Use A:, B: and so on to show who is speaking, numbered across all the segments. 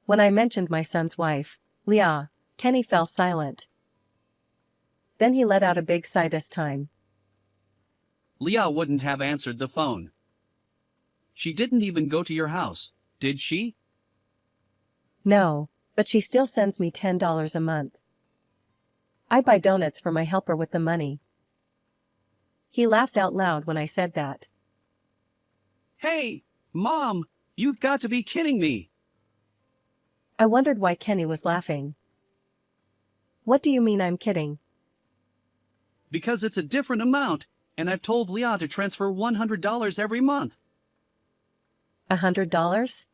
A: When I mentioned my son's wife, Leah, Kenny fell silent. Then he let out a big sigh this time.
B: Leah wouldn't have answered the phone. She didn't even go to your house, did she?
A: No, but she still sends me $10 a month. I buy donuts for my helper with the money. He laughed out loud when I said that.
B: Hey, Mom, you've got to be kidding me.
A: I wondered why Kenny was laughing. What do you mean I'm kidding?
B: Because it's a different amount, and I've told Leah to transfer $100 every month.
A: $100?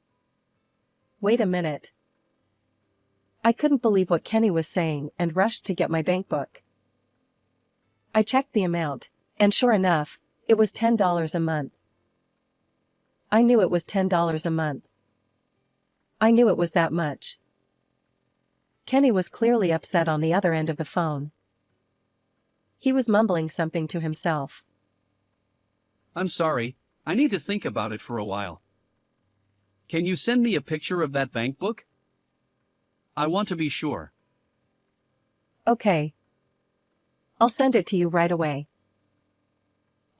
A: Wait a minute. I couldn't believe what Kenny was saying and rushed to get my bank book. I checked the amount, and sure enough, it was $10 a month. I knew it was $10 a month. I knew it was that much. Kenny was clearly upset on the other end of the phone. He was mumbling something to himself.
B: I'm sorry, I need to think about it for a while. Can you send me a picture of that bank book? I want to be sure.
A: Okay. I'll send it to you right away.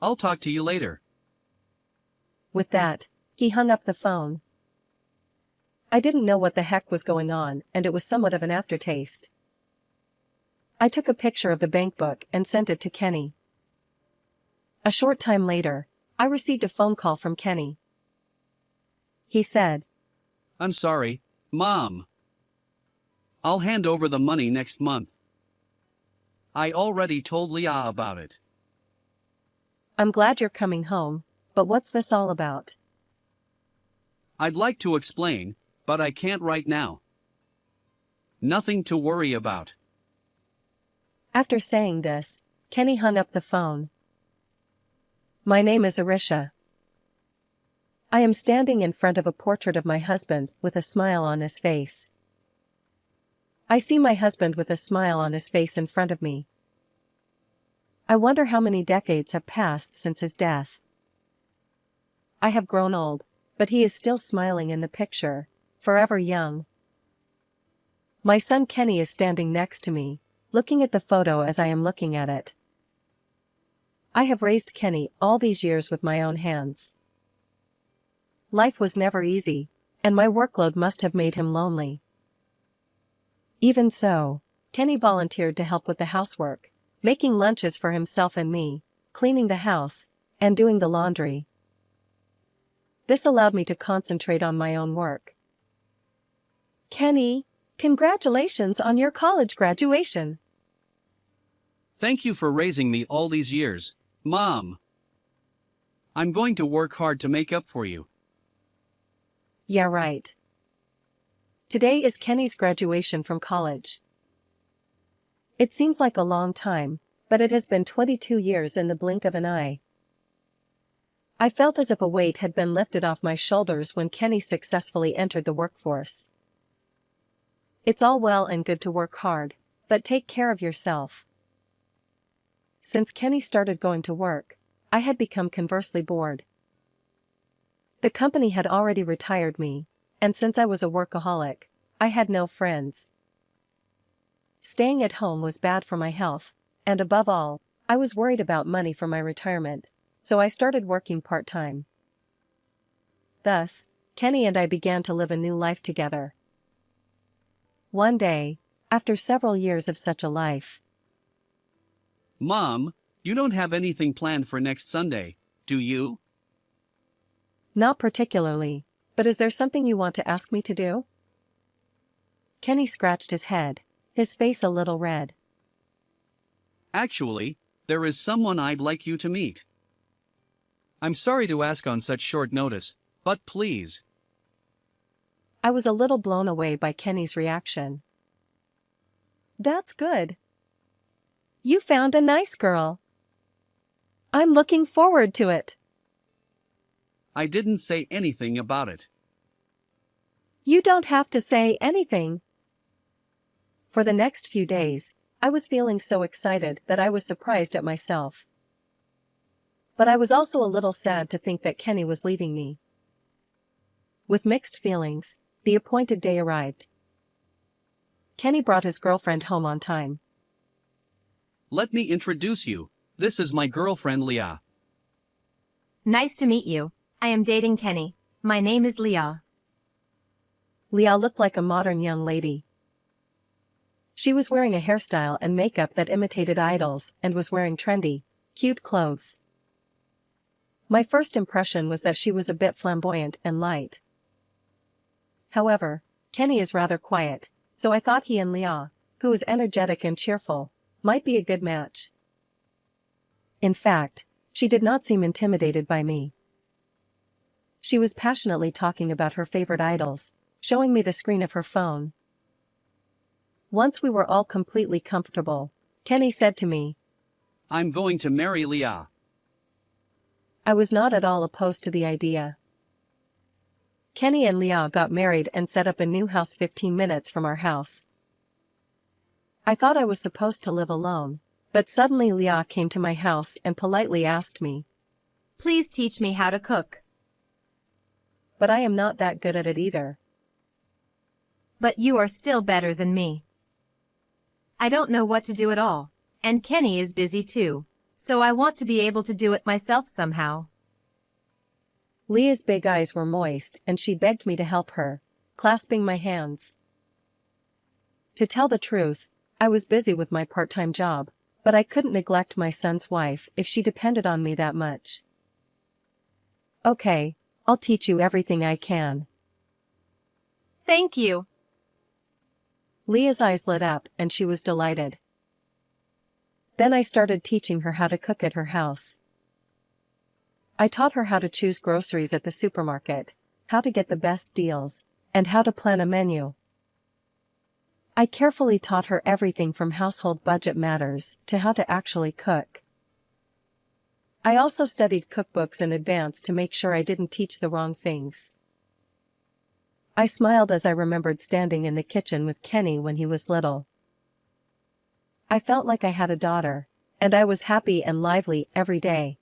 B: I'll talk to you later.
A: With that, he hung up the phone. I didn't know what the heck was going on, and it was somewhat of an aftertaste. I took a picture of the bank book and sent it to Kenny. A short time later, I received a phone call from Kenny. He said,
B: I'm sorry, Mom. I'll hand over the money next month. I already told Leah about it.
A: I'm glad you're coming home, but what's this all about?
B: I'd like to explain, but I can't right now. Nothing to worry about.
A: After saying this, Kenny hung up the phone. My name is Arisha. I am standing in front of a portrait of my husband with a smile on his face. I see my husband with a smile on his face in front of me. I wonder how many decades have passed since his death. I have grown old, but he is still smiling in the picture, forever young. My son Kenny is standing next to me, looking at the photo as I am looking at it. I have raised Kenny all these years with my own hands. Life was never easy, and my workload must have made him lonely. Even so, Kenny volunteered to help with the housework, making lunches for himself and me, cleaning the house, and doing the laundry. This allowed me to concentrate on my own work. Kenny, congratulations on your college graduation.
B: Thank you for raising me all these years, Mom. I'm going to work hard to make up for you.
A: Yeah, right. Today is Kenny's graduation from college. It seems like a long time, but it has been 22 years in the blink of an eye. I felt as if a weight had been lifted off my shoulders when Kenny successfully entered the workforce. It's all well and good to work hard, but take care of yourself. Since Kenny started going to work, I had become conversely bored. The company had already retired me, and since I was a workaholic, I had no friends. Staying at home was bad for my health, and above all, I was worried about money for my retirement, so I started working part-time. Thus, Kenny and I began to live a new life together. One day, after several years of such a life.
B: Mom, you don't have anything planned for next Sunday, do you?
A: Not particularly, but is there something you want to ask me to do? Kenny scratched his head, his face a little red.
B: Actually, there is someone I'd like you to meet. I'm sorry to ask on such short notice, but please.
A: I was a little blown away by Kenny's reaction. That's good. You found a nice girl. I'm looking forward to it.
B: I didn't say anything about it.
A: You don't have to say anything. For the next few days, I was feeling so excited that I was surprised at myself. But I was also a little sad to think that Kenny was leaving me. With mixed feelings, The appointed day arrived. Kenny brought his girlfriend home on time.
B: Let me introduce you. This is my girlfriend Leah.
C: Nice to meet you. I am dating Kenny. My name is Leah.
A: Leah looked like a modern young lady. She was wearing a hairstyle and makeup that imitated idols and was wearing trendy, cute clothes. My first impression was that she was a bit flamboyant and light. However, Kenny is rather quiet, so I thought he and Leah, who was energetic and cheerful, might be a good match. In fact, she did not seem intimidated by me. She was passionately talking about her favorite idols, showing me the screen of her phone. Once we were all completely comfortable, Kenny said to me,
B: I'm going to marry Leah.
A: I was not at all opposed to the idea. Kenny and Leah got married and set up a new house 15 minutes from our house. I thought I was supposed to live alone, but suddenly Leah came to my house and politely asked me,
C: Please teach me how to cook.
A: but I am not that good at it either.
C: But you are still better than me. I don't know what to do at all, and Kenny is busy too, so I want to be able to do it myself somehow.
A: Leah's big eyes were moist and she begged me to help her, clasping my hands. To tell the truth, I was busy with my part-time job, but I couldn't neglect my son's wife if she depended on me that much. Okay, I'll teach you everything I can.
C: Thank you.
A: Leah's eyes lit up and she was delighted. Then I started teaching her how to cook at her house. I taught her how to choose groceries at the supermarket, how to get the best deals, and how to plan a menu. I carefully taught her everything from household budget matters to how to actually cook. I also studied cookbooks in advance to make sure I didn't teach the wrong things. I smiled as I remembered standing in the kitchen with Kenny when he was little. I felt like I had a daughter, and I was happy and lively every day.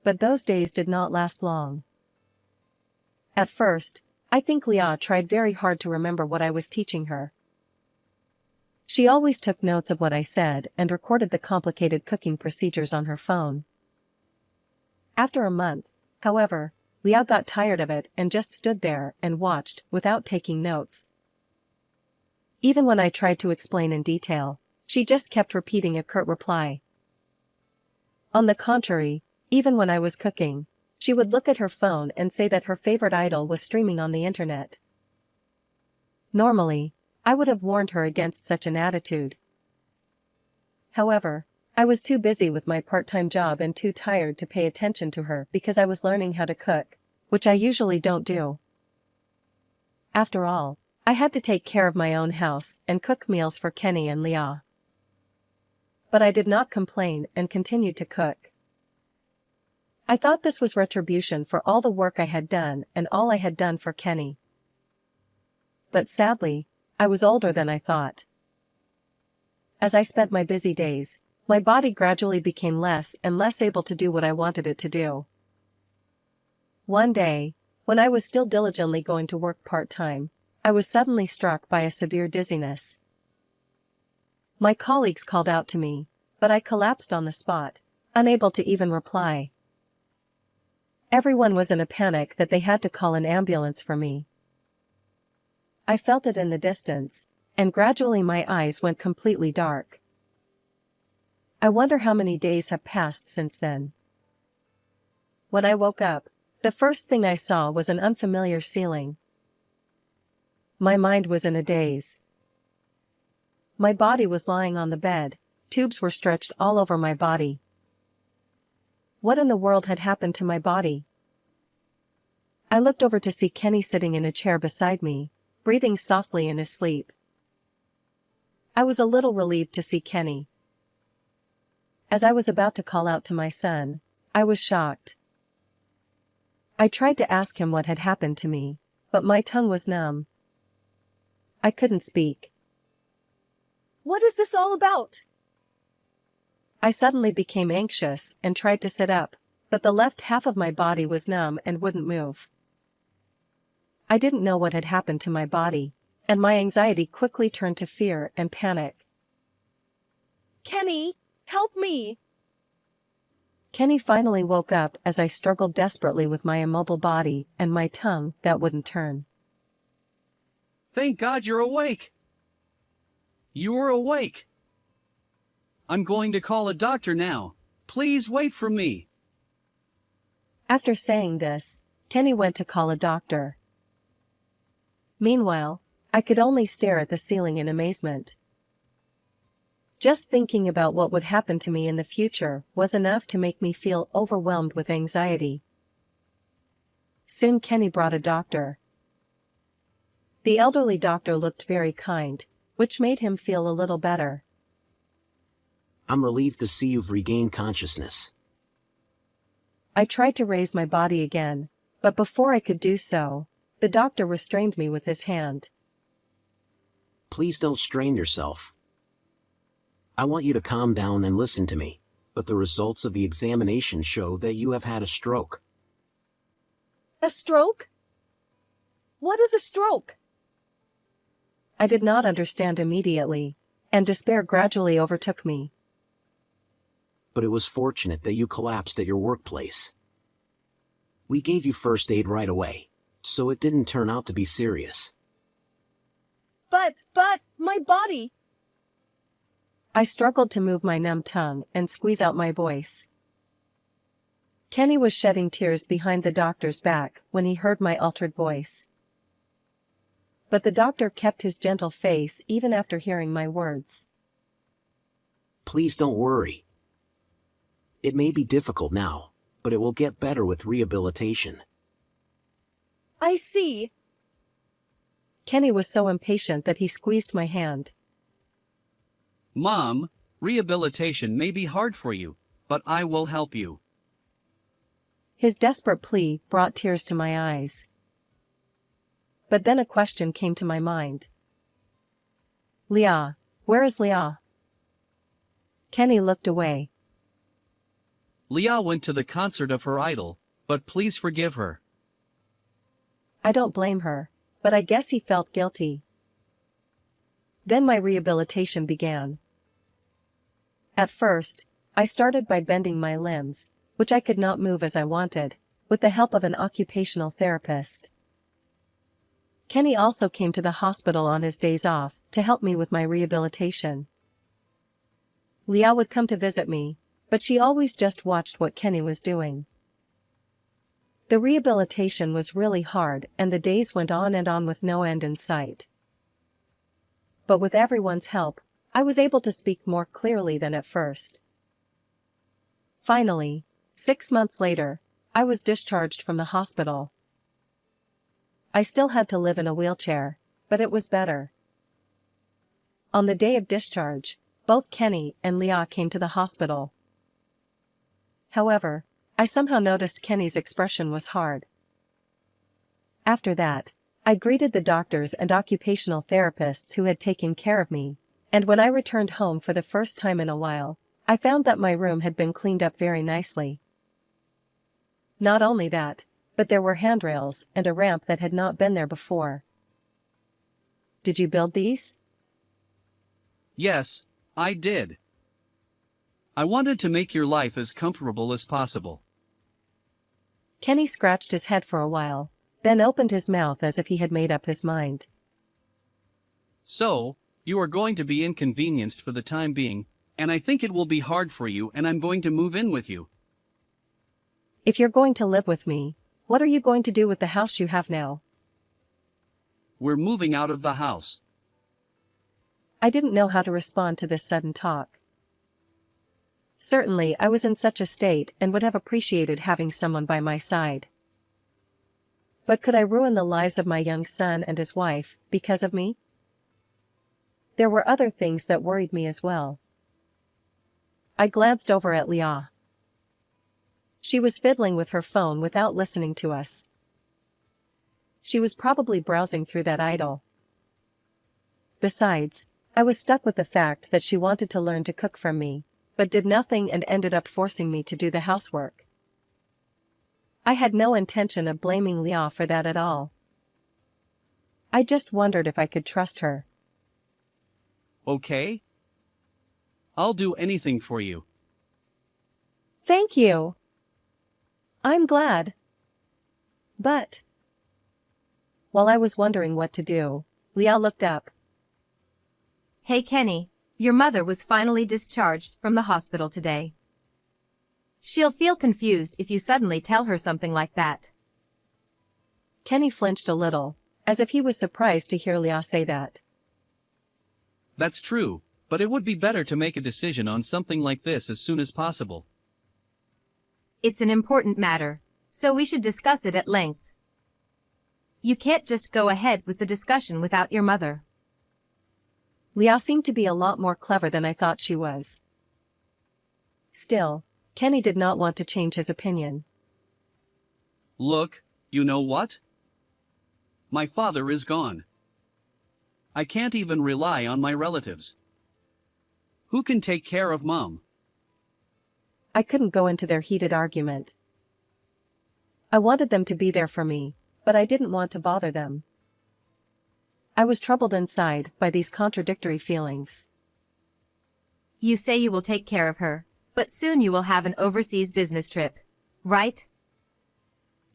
A: But those days did not last long. At first, I think Leah tried very hard to remember what I was teaching her. She always took notes of what I said and recorded the complicated cooking procedures on her phone. After a month, however, Leah got tired of it and just stood there and watched without taking notes. Even when I tried to explain in detail, she just kept repeating a curt reply. On the contrary, even when I was cooking, she would look at her phone and say that her favorite idol was streaming on the internet. Normally, I would have warned her against such an attitude. However, I was too busy with my part-time job and too tired to pay attention to her because I was learning how to cook, which I usually don't do. After all, I had to take care of my own house and cook meals for Kenny and Leah. But I did not complain and continued to cook. I thought this was retribution for all the work I had done and all I had done for Kenny. But sadly, I was older than I thought. As I spent my busy days, my body gradually became less and less able to do what I wanted it to do. One day, when I was still diligently going to work part-time, I was suddenly struck by a severe dizziness. My colleagues called out to me, but I collapsed on the spot, unable to even reply. Everyone was in a panic that they had to call an ambulance for me. I felt it in the distance, and gradually my eyes went completely dark. I wonder how many days have passed since then. When I woke up, the first thing I saw was an unfamiliar ceiling. My mind was in a daze. My body was lying on the bed, tubes were stretched all over my body. What in the world had happened to my body? I looked over to see Kenny sitting in a chair beside me, breathing softly in his sleep. I was a little relieved to see Kenny. As I was about to call out to my son, I was shocked. I tried to ask him what had happened to me, but my tongue was numb. I couldn't speak.
D: What is this all about?
A: I suddenly became anxious and tried to sit up, but the left half of my body was numb and wouldn't move. I didn't know what had happened to my body, and my anxiety quickly turned to fear and panic.
D: Kenny, help me!
A: Kenny finally woke up as I struggled desperately with my immobile body and my tongue that wouldn't turn.
B: Thank God you're awake. You're awake. I'm going to call a doctor now. Please wait for me.
A: After saying this, Kenny went to call a doctor. Meanwhile, I could only stare at the ceiling in amazement. Just thinking about what would happen to me in the future was enough to make me feel overwhelmed with anxiety. Soon Kenny brought a doctor. The elderly doctor looked very kind, which made him feel a little better.
E: I'm relieved to see you've regained consciousness.
A: I tried to raise my body again, but before I could do so, the doctor restrained me with his hand.
E: Please don't strain yourself. I want you to calm down and listen to me, but the results of the examination show that you have had a stroke.
D: A stroke? What is a stroke?
A: I did not understand immediately, and despair gradually overtook me.
E: But it was fortunate that you collapsed at your workplace. We gave you first aid right away, so it didn't turn out to be serious.
D: But, my body!
A: I struggled to move my numb tongue and squeeze out my voice. Kenny was shedding tears behind the doctor's back when he heard my altered voice. But the doctor kept his gentle face even after hearing my words.
E: Please don't worry. It may be difficult now, but it will get better with rehabilitation.
D: I see.
A: Kenny was so impatient that he squeezed my hand.
B: Mom, rehabilitation may be hard for you, but I will help you.
A: His desperate plea brought tears to my eyes. But then a question came to my mind. Leah, where is Leah? Kenny looked away.
B: Leah went to the concert of her idol, but please forgive her.
A: I don't blame her, but I guess he felt guilty. Then my rehabilitation began. At first, I started by bending my limbs, which I could not move as I wanted, with the help of an occupational therapist. Kenny also came to the hospital on his days off to help me with my rehabilitation. Leah would come to visit me, but she always just watched what Kenny was doing. The rehabilitation was really hard and the days went on and on with no end in sight. But with everyone's help, I was able to speak more clearly than at first. Finally, 6 months later, I was discharged from the hospital. I still had to live in a wheelchair, but it was better. On the day of discharge, both Kenny and Leah came to the hospital. However, I somehow noticed Kenny's expression was hard. After that, I greeted the doctors and occupational therapists who had taken care of me, and when I returned home for the first time in a while, I found that my room had been cleaned up very nicely. Not only that, but there were handrails and a ramp that had not been there before. Did you build these?
B: Yes, I did. I wanted to make your life as comfortable as possible.
A: Kenny scratched his head for a while, then opened his mouth as if he had made up his mind.
B: So, you are going to be inconvenienced for the time being, and I think it will be hard for you and I'm going to move in with you.
A: If you're going to live with me, what are you going to do with the house you have now?
B: We're moving out of the house.
A: I didn't know how to respond to this sudden talk. Certainly, I was in such a state and would have appreciated having someone by my side. But could I ruin the lives of my young son and his wife because of me? There were other things that worried me as well. I glanced over at Leah. She was fiddling with her phone without listening to us. She was probably browsing through that idol. Besides, I was stuck with the fact that she wanted to learn to cook from me, but did nothing and ended up forcing me to do the housework. I had no intention of blaming Leah for that at all. I just wondered if I could trust her.
B: Okay? I'll do anything for you.
A: Thank you. I'm glad. But while I was wondering what to do, Leah looked up.
C: Hey Kenny, your mother was finally discharged from the hospital today. She'll feel confused if you suddenly tell her something like that.
A: Kenny flinched a little, as if he was surprised to hear Leah say that.
B: That's true, but it would be better to make a decision on something like this as soon as possible.
C: It's an important matter, so we should discuss it at length. You can't just go ahead with the discussion without your mother.
A: Leah seemed to be a lot more clever than I thought she was. Still, Kenny did not want to change his opinion.
B: Look, you know what? My father is gone. I can't even rely on my relatives. Who can take care of Mom?
A: I couldn't go into their heated argument. I wanted them to be there for me, but I didn't want to bother them. I was troubled inside by these contradictory feelings.
C: You say you will take care of her, but soon you will have an overseas business trip, right?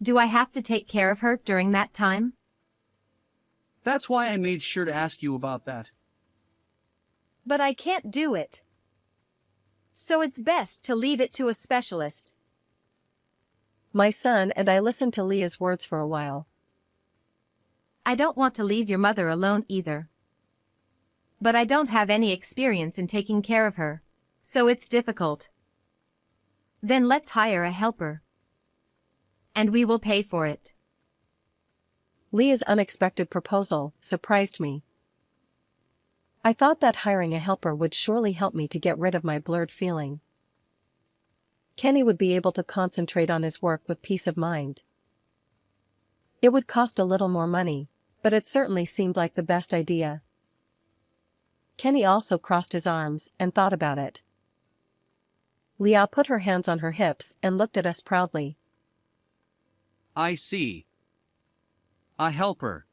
C: Do I have to take care of her during that time?
B: That's why I made sure to ask you about that.
D: But I can't do it. So it's best to leave it to a specialist.
A: My son and I listened to Leah's words for a while.
C: I don't want to leave your mother alone either. But I don't have any experience in taking care of her, so it's difficult. Then let's hire a helper. And we will pay for it.
A: Leah's unexpected proposal surprised me. I thought that hiring a helper would surely help me to get rid of my blurred feeling. Kenny would be able to concentrate on his work with peace of mind. It would cost a little more money, but it certainly seemed like the best idea. Kenny also crossed his arms and thought about it. Leah put her hands on her hips and looked at us proudly.
B: I see. A helper.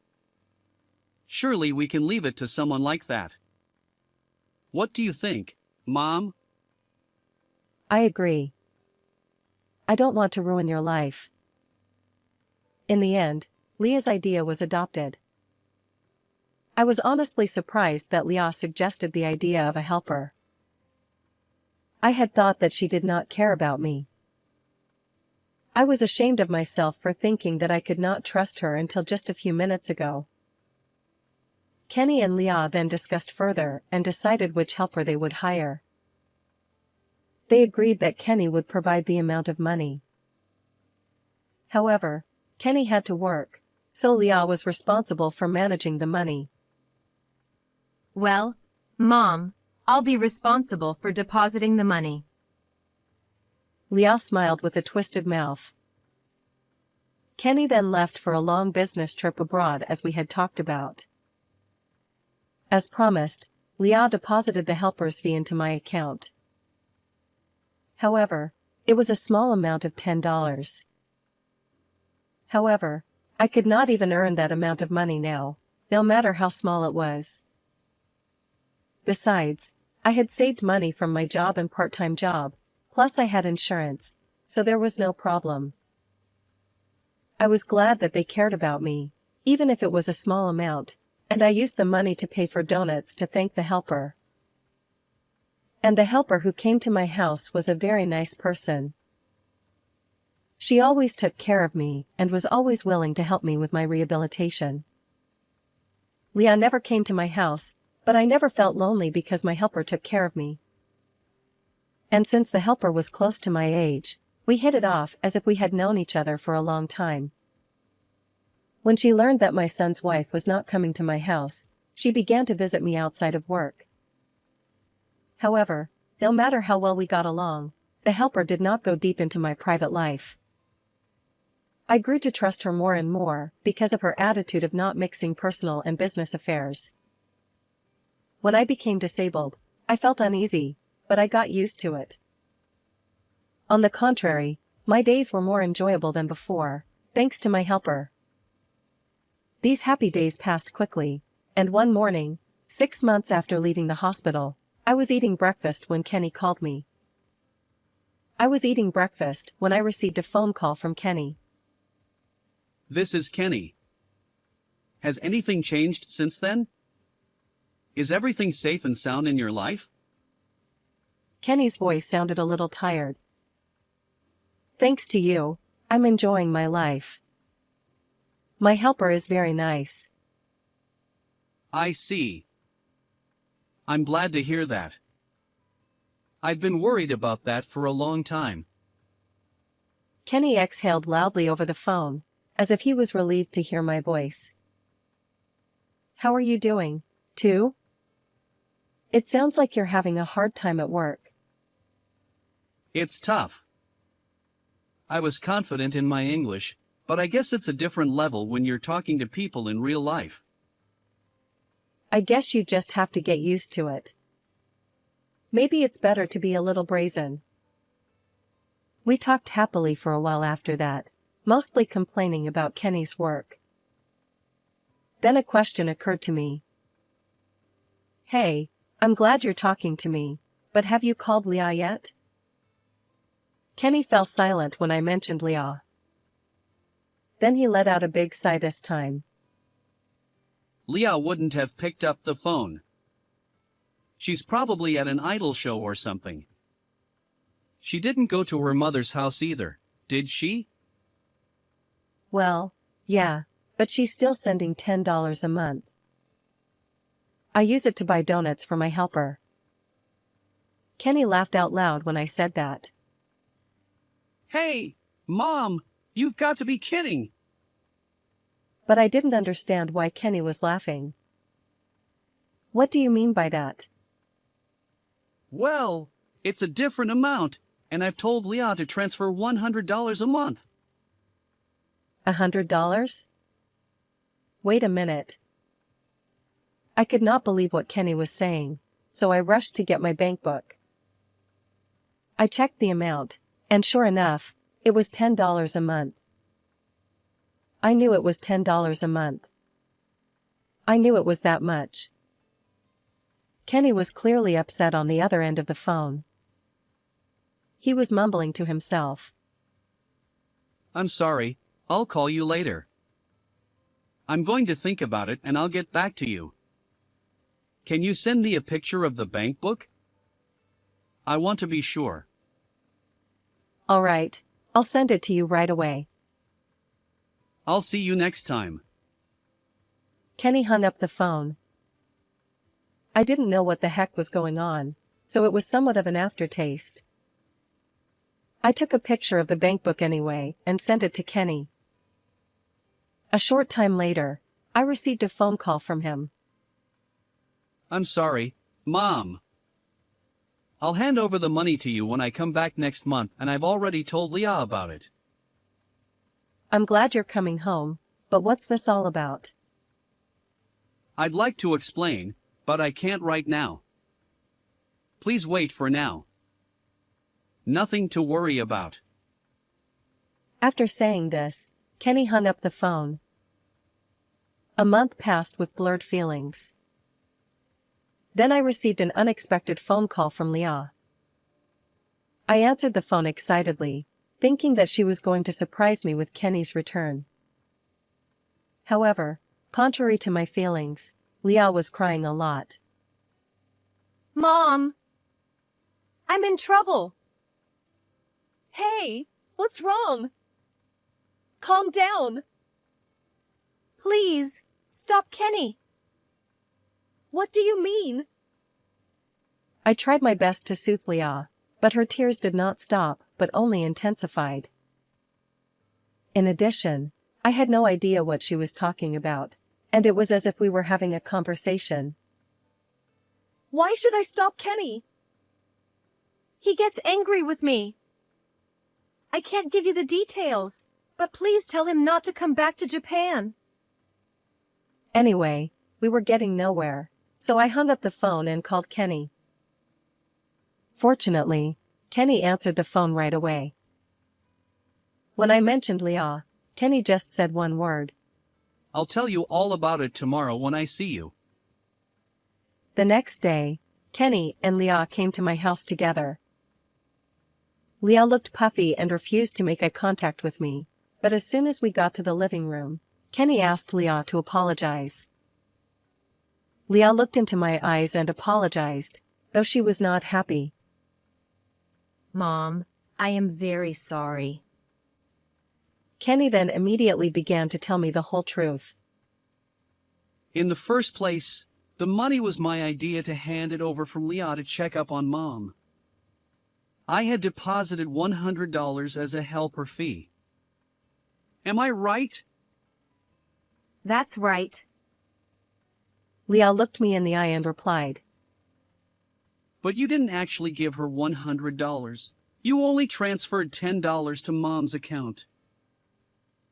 B: Surely we can leave it to someone like that. What do you think, Mom?
A: I agree. I don't want to ruin your life. In the end, Leah's idea was adopted. I was honestly surprised that Leah suggested the idea of a helper. I had thought that she did not care about me. I was ashamed of myself for thinking that I could not trust her until just a few minutes ago. Kenny and Leah then discussed further and decided which helper they would hire. They agreed that Kenny would provide the amount of money. However, Kenny had to work, so Leah was responsible for managing the money.
C: Well, Mom, I'll be responsible for depositing the money.
A: Leah smiled with a twisted mouth. Kenny then left for a long business trip abroad as we had talked about. As promised, Leah deposited the helper's fee into my account. However, it was a small amount of $10. However, I could not even earn that amount of money now, no matter how small it was. Besides, I had saved money from my job and part-time job, plus I had insurance, so there was no problem. I was glad that they cared about me, even if it was a small amount, and I used the money to pay for donuts to thank the helper. And the helper who came to my house was a very nice person. She always took care of me and was always willing to help me with my rehabilitation. Leah never came to my house, but I never felt lonely because my helper took care of me. And since the helper was close to my age, we hit it off as if we had known each other for a long time. When she learned that my son's wife was not coming to my house, she began to visit me outside of work. However, no matter how well we got along, the helper did not go deep into my private life. I grew to trust her more and more because of her attitude of not mixing personal and business affairs. When I became disabled, I felt uneasy, but I got used to it. On the contrary, my days were more enjoyable than before, thanks to my helper. These happy days passed quickly, and one morning, 6 months after leaving the hospital, I was eating breakfast when Kenny called me. I was eating breakfast when I received a phone call from Kenny.
B: This is Kenny. Has anything changed since then? Is everything safe and sound in your life?
A: Kenny's voice sounded a little tired. Thanks to you, I'm enjoying my life. My helper is very nice.
B: I see. I'm glad to hear that. I've been worried about that for a long time.
A: Kenny exhaled loudly over the phone, as if he was relieved to hear my voice. How are you doing, too? It sounds like you're having a hard time at work.
B: It's tough. I was confident in my English, but I guess it's a different level when you're talking to people in real life.
A: I guess you just have to get used to it. Maybe it's better to be a little brazen. We talked happily for a while after that, mostly complaining about Kenny's work. Then a question occurred to me. Hey, I'm glad you're talking to me, but have you called Leah yet? Kenny fell silent when I mentioned Leah. Then he let out a big sigh this time.
B: Leah wouldn't have picked up the phone. She's probably at an idol show or something. She didn't go to her mother's house either, did she?
A: Well, yeah, but she's still sending $10 a month. I use it to buy donuts for my helper. Kenny laughed out loud when I said that.
B: Hey, Mom, you've got to be kidding.
A: But I didn't understand why Kenny was laughing. What do you mean by that?
B: Well, it's a different amount, and I've told Leah to transfer $100 a month.
A: $100? Wait a minute. I could not believe what Kenny was saying, so I rushed to get my bank book. I checked the amount, and sure enough, it was $10 a month. I knew it was $10 a month. I knew it was that much. Kenny was clearly upset on the other end of the phone. He was mumbling to himself.
B: I'm sorry, I'll call you later. I'm going to think about it and I'll get back to you. Can you send me a picture of the bank book? I want to be sure.
A: All right, I'll send it to you right away.
B: I'll see you next time.
A: Kenny hung up the phone. I didn't know what the heck was going on, so it was somewhat of an aftertaste. I took a picture of the bank book anyway and sent it to Kenny. A short time later, I received a phone call from him.
B: I'm sorry, Mom. I'll hand over the money to you when I come back next month, and I've already told Leah about it.
A: I'm glad you're coming home, but what's this all about?
B: I'd like to explain, but I can't right now. Please wait for now. Nothing to worry about.
A: After saying this, Kenny hung up the phone. A month passed with blurred feelings. Then I received an unexpected phone call from Leah. I answered the phone excitedly, thinking that she was going to surprise me with Kenny's return. However, contrary to my feelings, Leah was crying a lot.
D: Mom! I'm in trouble! Hey, what's wrong? Calm down! Please, stop Kenny! What do you mean?
A: I tried my best to soothe Leah, but her tears did not stop, but only intensified. In addition, I had no idea what she was talking about, and it was as if we were having a conversation.
D: Why should I stop Kenny? He gets angry with me. I can't give you the details, but please tell him not to come back to Japan.
A: Anyway, we were getting nowhere, so I hung up the phone and called Kenny. Fortunately, Kenny answered the phone right away. When I mentioned Leah, Kenny just said one word.
B: I'll tell you all about it tomorrow when I see you.
A: The next day, Kenny and Leah came to my house together. Leah looked puffy and refused to make eye contact with me, but as soon as we got to the living room, Kenny asked Leah to apologize. Leah looked into my eyes and apologized, though she was not happy.
C: Mom, I am very sorry.
A: Kenny then immediately began to tell me the whole truth.
B: In the first place, the money was my idea to hand it over from Leah to check up on Mom. I had deposited $100 as a helper fee. Am I right?
C: That's right.
A: Leah looked me in the eye and replied,
B: But you didn't actually give her $100. You only transferred $10 to Mom's account.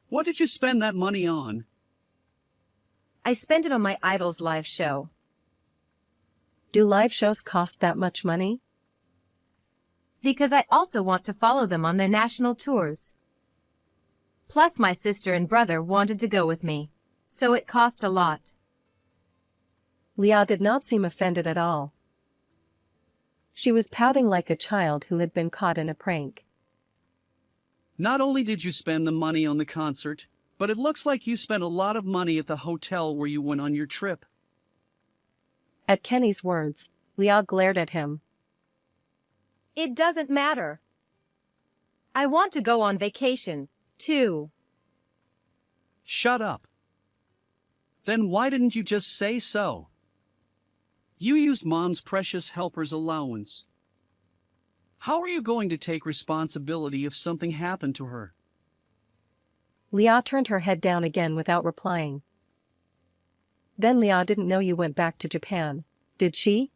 B: What did you spend that money on?
C: I spent it on my Idols live show.
A: Do live shows cost that much money?
C: Because I also want to follow them on their national tours. Plus my sister and brother wanted to go with me, so it cost a lot.
A: Leah did not seem offended at all. She was pouting like a child who had been caught in a prank.
B: Not only did you spend the money on the concert, but it looks like you spent a lot of money at the hotel where you went on your trip.
A: At Kenny's words, Leah glared at him.
D: It doesn't matter. I want to go on vacation, too.
B: Shut up. Then why didn't you just say so? You used Mom's precious helper's allowance. How are you going to take responsibility if something happened to her?
A: Leah turned her head down again without replying. Then Leah didn't know you went back to Japan, did she?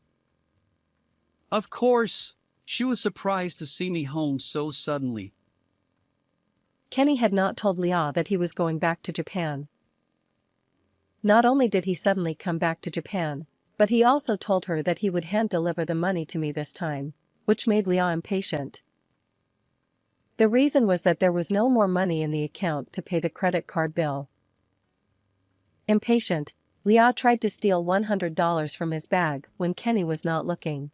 B: Of course. She was surprised to see me home so suddenly.
A: Kenny had not told Leah that he was going back to Japan. Not only did he suddenly come back to Japan, but he also told her that he would hand-deliver the money to me this time, which made Leah impatient. The reason was that there was no more money in the account to pay the credit card bill. Impatient, Leah tried to steal $100 from his bag when Kenny was not looking.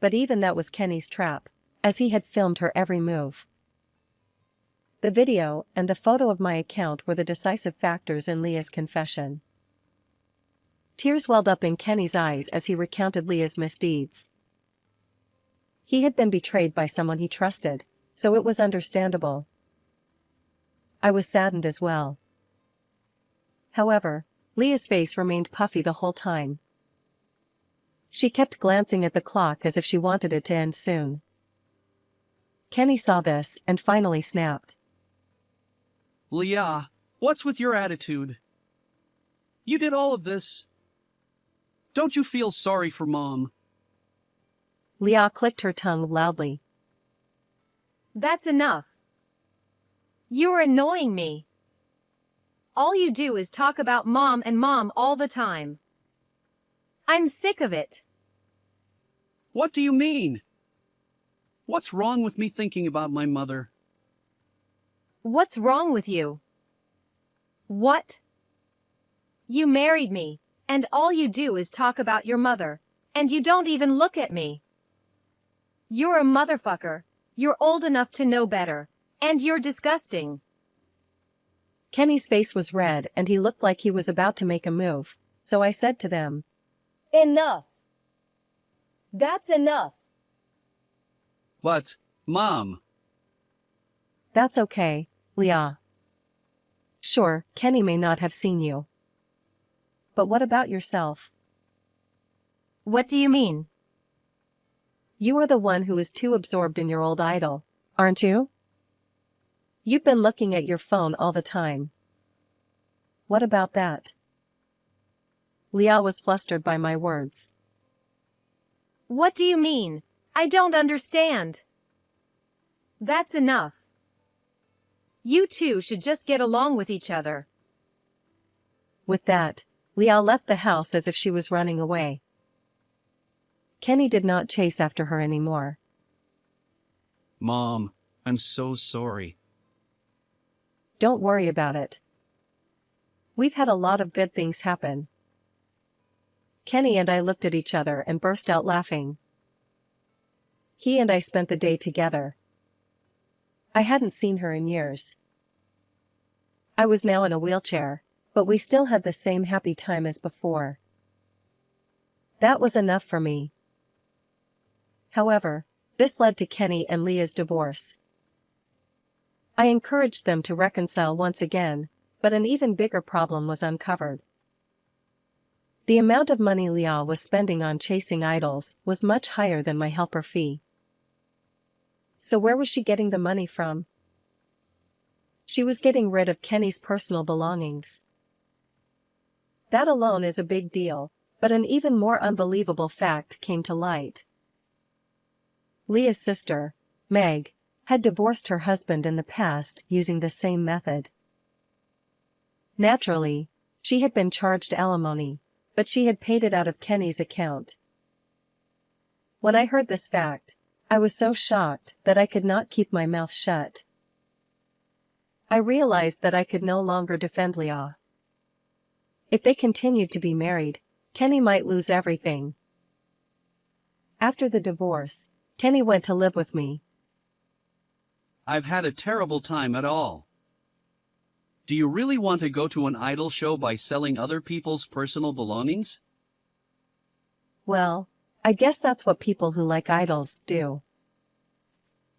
A: But even that was Kenny's trap, as he had filmed her every move. The video and the photo of my account were the decisive factors in Leah's confession. Tears welled up in Kenny's eyes as he recounted Leah's misdeeds. He had been betrayed by someone he trusted, so it was understandable. I was saddened as well. However, Leah's face remained puffy the whole time. She kept glancing at the clock as if she wanted it to end soon. Kenny saw this and finally snapped.
B: Leah, what's with your attitude? You did all of this. Don't you feel sorry for Mom?
A: Leah clicked her tongue loudly.
D: That's enough. You're annoying me. All you do is talk about Mom and Mom all the time. I'm sick of it.
B: What do you mean? What's wrong with me thinking about my mother?
D: What's wrong with you? What? You married me, and all you do is talk about your mother, and you don't even look at me. You're a motherfucker. You're old enough to know better, and you're disgusting.
A: Kenny's face was red and he looked like he was about to make a move, so I said to them,
D: Enough. That's enough.
B: But, Mom.
A: That's okay, Leah. Sure, Kenny may not have seen you. But what about yourself?
C: What do you mean?
A: You are the one who is too absorbed in your old idol, aren't you? You've been looking at your phone all the time. What about that? Leah was flustered by my words.
D: What do you mean? I don't understand. That's enough. You two should just get along with each other.
A: With that, Leah left the house as if she was running away. Kenny did not chase after her anymore.
B: Mom, I'm so sorry.
A: Don't worry about it. We've had a lot of good things happen. Kenny and I looked at each other and burst out laughing. He and I spent the day together. I hadn't seen her in years. I was now in a wheelchair, but we still had the same happy time as before. That was enough for me. However, this led to Kenny and Leah's divorce. I encouraged them to reconcile once again, but an even bigger problem was uncovered. The amount of money Leah was spending on chasing idols was much higher than my helper fee. So where was she getting the money from? She was getting rid of Kenny's personal belongings. That alone is a big deal, but an even more unbelievable fact came to light. Leah's sister, Meg, had divorced her husband in the past using the same method. Naturally, she had been charged alimony, but she had paid it out of Kenny's account. When I heard this fact, I was so shocked that I could not keep my mouth shut. I realized that I could no longer defend Leah. If they continued to be married, Kenny might lose everything. After the divorce, Kenny went to live with me.
B: I've had a terrible time at all. Do you really want to go to an idol show by selling other people's personal belongings?
A: Well, I guess that's what people who like idols do.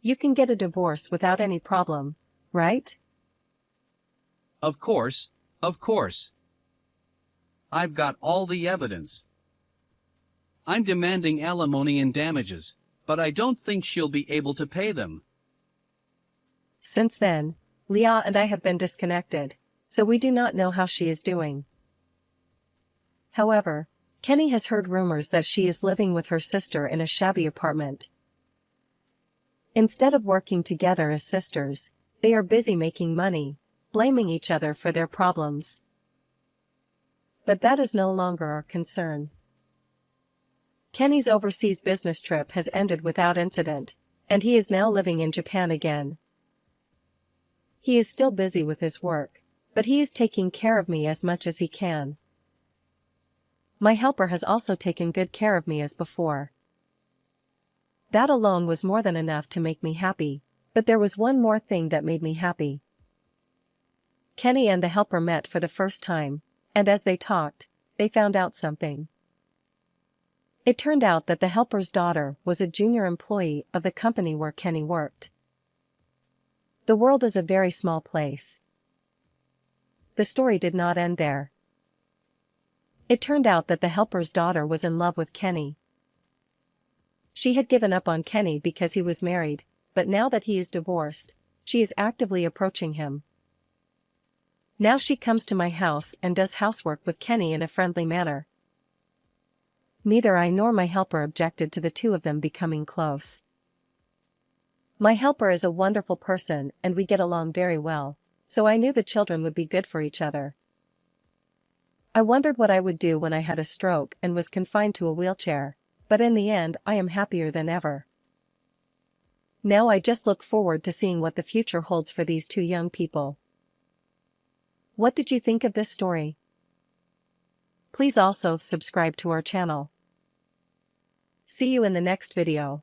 A: You can get a divorce without any problem, right?
B: Of course, of course. I've got all the evidence. I'm demanding alimony and damages, but I don't think she'll be able to pay them.
A: Since then, Leah and I have been disconnected, so we do not know how she is doing. However, Kenny has heard rumors that she is living with her sister in a shabby apartment. Instead of working together as sisters, they are busy making money, blaming each other for their problems. But that is no longer our concern. Kenny's overseas business trip has ended without incident, and he is now living in Japan again. He is still busy with his work, but he is taking care of me as much as he can. My helper has also taken good care of me as before. That alone was more than enough to make me happy, but there was one more thing that made me happy. Kenny and the helper met for the first time, and as they talked, they found out something. It turned out that the helper's daughter was a junior employee of the company where Kenny worked. The world is a very small place. The story did not end there. It turned out that the helper's daughter was in love with Kenny. She had given up on Kenny because he was married, but now that he is divorced, she is actively approaching him. Now she comes to my house and does housework with Kenny in a friendly manner. Neither I nor my helper objected to the two of them becoming close. My helper is a wonderful person and we get along very well, so I knew the children would be good for each other. I wondered what I would do when I had a stroke and was confined to a wheelchair, but in the end I am happier than ever. Now I just look forward to seeing what the future holds for these two young people. What did you think of this story? Please also subscribe to our channel. See you in the next video.